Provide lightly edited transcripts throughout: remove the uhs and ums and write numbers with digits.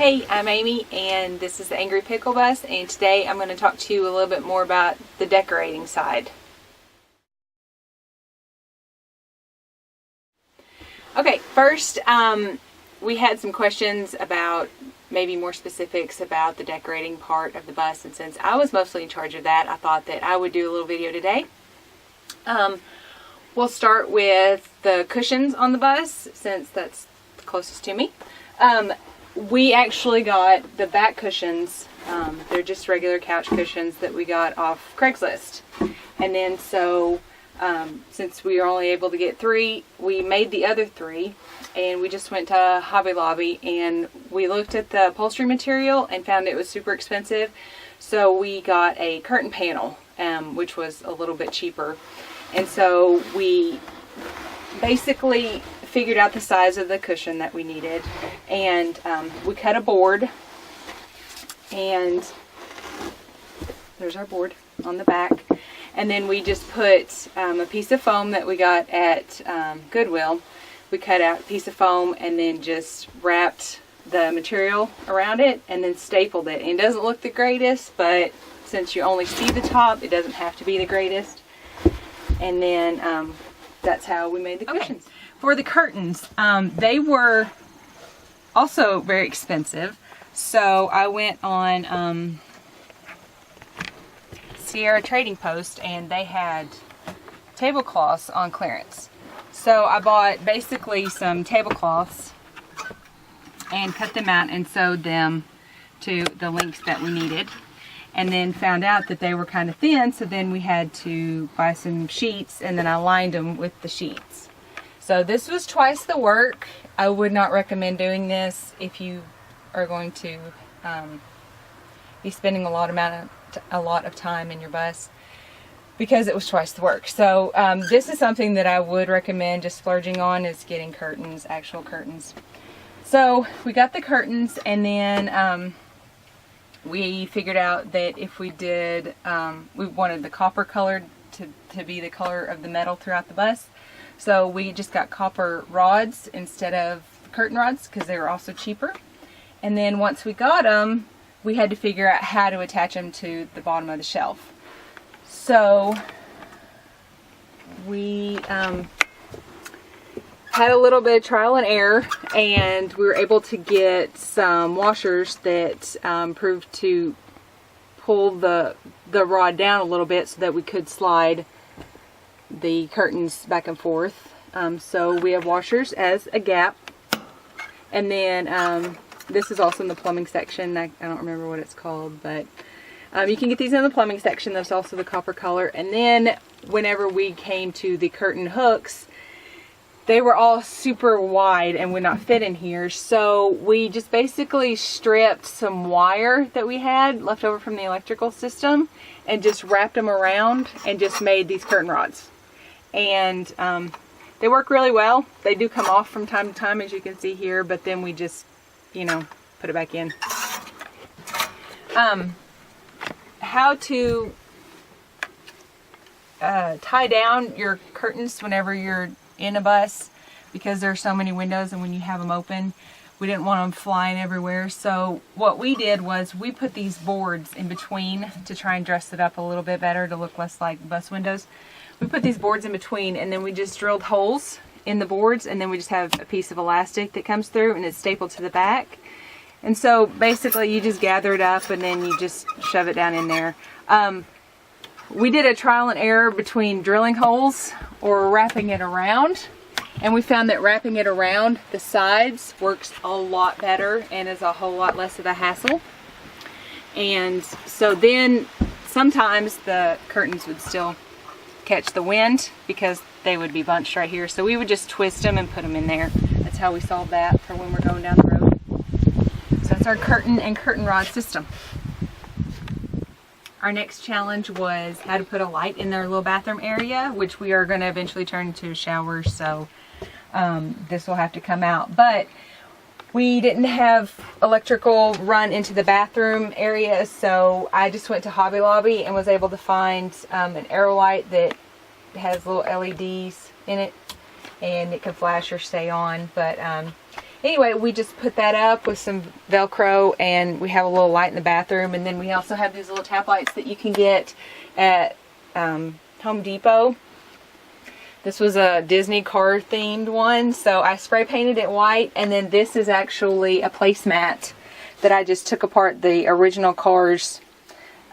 Hey, I'm Amy and this is the Angry Pickle Bus, and today I'm going to talk to you a little bit more about the decorating side. Okay, first we had some questions about maybe more specifics about the decorating part of the bus, and since I was mostly in charge of that, I thought that I would do a little video today. We'll start with the cushions on the bus since that's the closest to me. We actually got the back cushions. They're just regular couch cushions that we got off Craigslist. And then since we were only able to get 3, we made the other 3, and we just went to Hobby Lobby and we looked at the upholstery material and found it was super expensive. So we got a curtain panel, which was a little bit cheaper. And so we basically figured out the size of the cushion that we needed, and we cut a board, and there's our board on the back, and then we just put a piece of foam that we got at Goodwill. We cut out a piece of foam and then just wrapped the material around it and then stapled it. And it doesn't look the greatest, but since you only see the top, it doesn't have to be the greatest. And then that's how we made the cushions. Okay. For the curtains, they were also very expensive, so I went on Sierra Trading Post, and they had tablecloths on clearance. So I bought basically some tablecloths and cut them out and sewed them to the lengths that we needed, and then found out that they were kind of thin, so then we had to buy some sheets, and then I lined them with the sheets. So this was twice the work. I would not recommend doing this if you are going to be spending a lot of time in your bus, because it was twice the work. So this is something that I would recommend just splurging on, is getting curtains, actual curtains. So we got the curtains, and then we figured out that if we did, we wanted the copper colored to be the color of the metal throughout the bus. So we just got copper rods instead of curtain rods because they were also cheaper. And then once we got them, we had to figure out how to attach them to the bottom of the shelf. So we had a little bit of trial and error, and we were able to get some washers that proved to pull the rod down a little bit so that we could slide the curtains back and forth. So we have washers as a gap, and then this is also in the plumbing section. I don't remember what it's called, but you can get these in the plumbing section. There's also the copper color. And then whenever we came to the curtain hooks, they were all super wide and would not fit in here, so we just basically stripped some wire that we had left over from the electrical system and just wrapped them around and just made these curtain rods. And they work really well. They do come off from time to time, as you can see here, but then we just, put it back in. How to tie down your curtains whenever you're in a bus, because there are so many windows, and when you have them open, we didn't want them flying everywhere. So what we did was we put these boards in between to try and dress it up a little bit better, to look less like bus windows. We put these boards in between, and then we just drilled holes in the boards, and then we just have a piece of elastic that comes through, and it's stapled to the back. And so basically you just gather it up and then you just shove it down in there. We did a trial and error between drilling holes or wrapping it around, and we found that wrapping it around the sides works a lot better and is a whole lot less of a hassle. And so then sometimes the curtains would still catch the wind because they would be bunched right here, so we would just twist them and put them in there. That's how we solved that for when we're going down the road. So that's our curtain and curtain rod system. Our next challenge was how to put a light in their little bathroom area, which we are going to eventually turn into a shower, so this will have to come out. But we didn't have electrical run into the bathroom area, so I just went to Hobby Lobby and was able to find an arrow light that has little LEDs in it, and it can flash or stay on. But Anyway, we just put that up with some Velcro, and we have a little light in the bathroom. And then we also have these little tap lights that you can get at Home Depot. This was a Disney car themed one, so I spray painted it white. And then this is actually a placemat that I just took apart the original Cars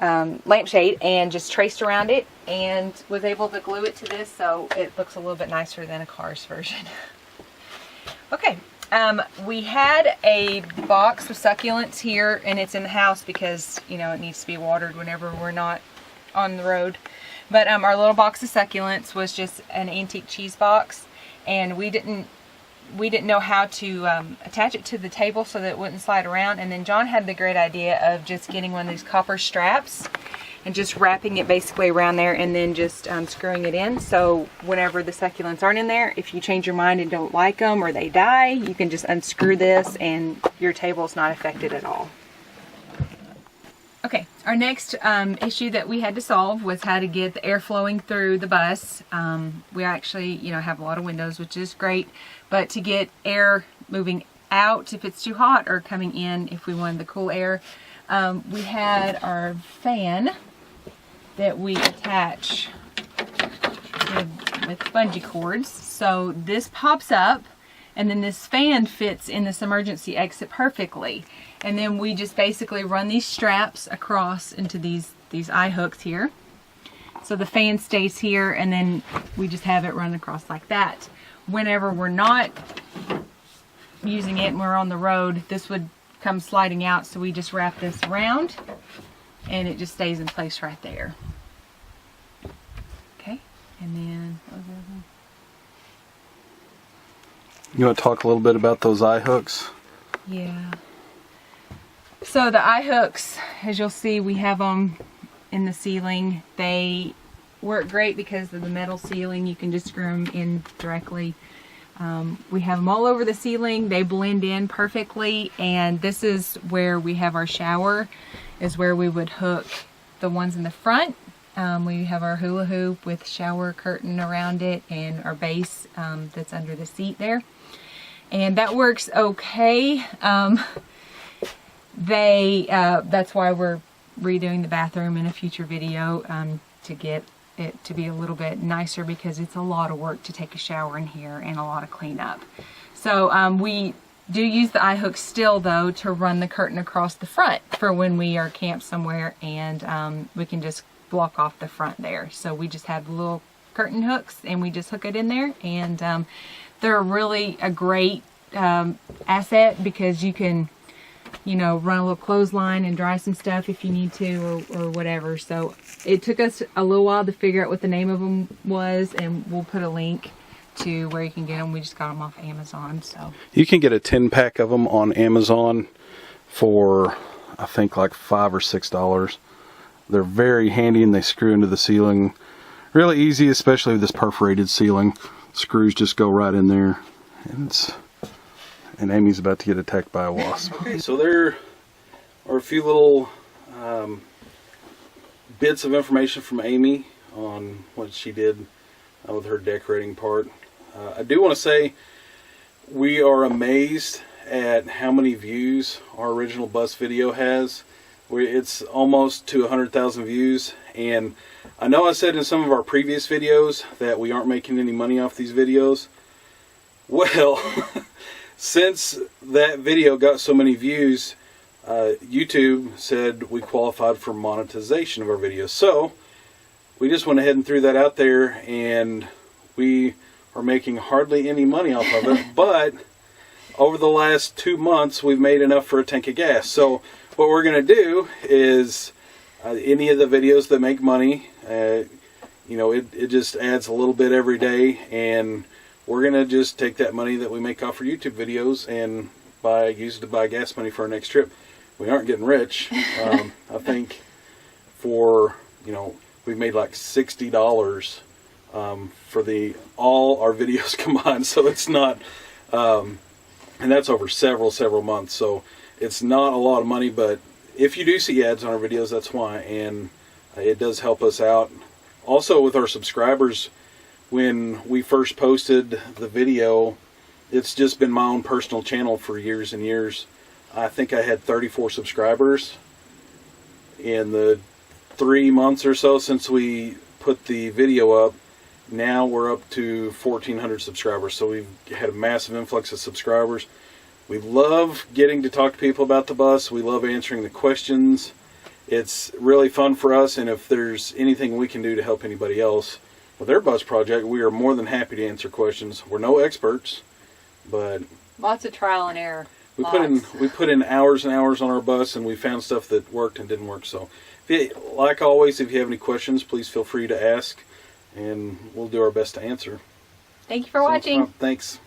lampshade and just traced around it and was able to glue it to this, so it looks a little bit nicer than a Cars version. Okay, we had a box of succulents here, and it's in the house because, you know, it needs to be watered whenever we're not on the road. But our little box of succulents was just an antique cheese box, and we didn't know how to attach it to the table so that it wouldn't slide around. And then John had the great idea of just getting one of these copper straps and just wrapping it basically around there, and then just screwing it in. So whenever the succulents aren't in there, if you change your mind and don't like them or they die, you can just unscrew this and your table's not affected at all. Okay, our next issue that we had to solve was how to get the air flowing through the bus. We actually, you know, have a lot of windows, which is great, but to get air moving out if it's too hot, or coming in if we wanted the cool air, we had our fan that we attach with bungee cords. So this pops up, and then this fan fits in this emergency exit perfectly. And then we just basically run these straps across into these eye hooks here. So the fan stays here, and then we just have it run across like that. Whenever we're not using it and we're on the road, this would come sliding out, so we just wrap this around and it just stays in place right there. Okay, and then you want to talk a little bit about those eye hooks? Yeah. So the eye hooks, as you'll see, we have them in the ceiling. They work great because of the metal ceiling. You can just screw them in directly. We have them all over the ceiling. They blend in perfectly, and this is where we have our shower, is where we would hook the ones in the front. We have our hula hoop with shower curtain around it, and our base that's under the seat there. And that works okay. That's why we're redoing the bathroom in a future video, to get it to be a little bit nicer, because it's a lot of work to take a shower in here and a lot of cleanup. So we do use the eye hook still, though, to run the curtain across the front for when we are camped somewhere, and we can just block off the front there. So we just have little curtain hooks, and we just hook it in there, and they're really a great asset, because you can, you know, run a little clothesline and dry some stuff if you need to, or whatever. So it took us a little while to figure out what the name of them was, and we'll put a link to where you can get them. We just got them off Amazon. So you can get a 10-pack of them on Amazon for, I think, like $5 or $6. They're very handy, and they screw into the ceiling really easy, especially with this perforated ceiling. Screws just go right in there, and Amy's about to get attacked by a wasp. Okay, so there are a few little bits of information from Amy on what she did with her decorating part. I do want to say we are amazed at how many views our original bus video has. It's almost to 100,000 views, and I know I said in some of our previous videos that we aren't making any money off these videos. Well, since that video got so many views, YouTube said we qualified for monetization of our videos. So we just went ahead and threw that out there, and we are making hardly any money off of it. But over the last 2 months, we've made enough for a tank of gas. So what we're going to do is any of the videos that make money, you know, it just adds a little bit every day, and we're going to just take that money that we make off our YouTube videos and use it to buy gas money for our next trip. We aren't getting rich. I think we've made like $60 for all our videos combined. So it's not, and that's over several months. So it's not a lot of money, but if you do see ads on our videos, that's why, and it does help us out. Also with our subscribers, when we first posted the video it's just been my own personal channel for years and years. I think I had 34 subscribers in the 3 months or so since we put the video up. Now we're up to 1,400 subscribers, so we've had a massive influx of subscribers. We love getting to talk to people about the bus. We love answering the questions. It's really fun for us, and if there's anything we can do to help anybody else with their bus project, we are more than happy to answer questions. We're no experts, but lots of trial and error. we put in hours and hours on our bus, and we found stuff that worked and didn't work. So, like always, if you have any questions, please feel free to ask, and we'll do our best to answer. Thank you for watching. Thanks.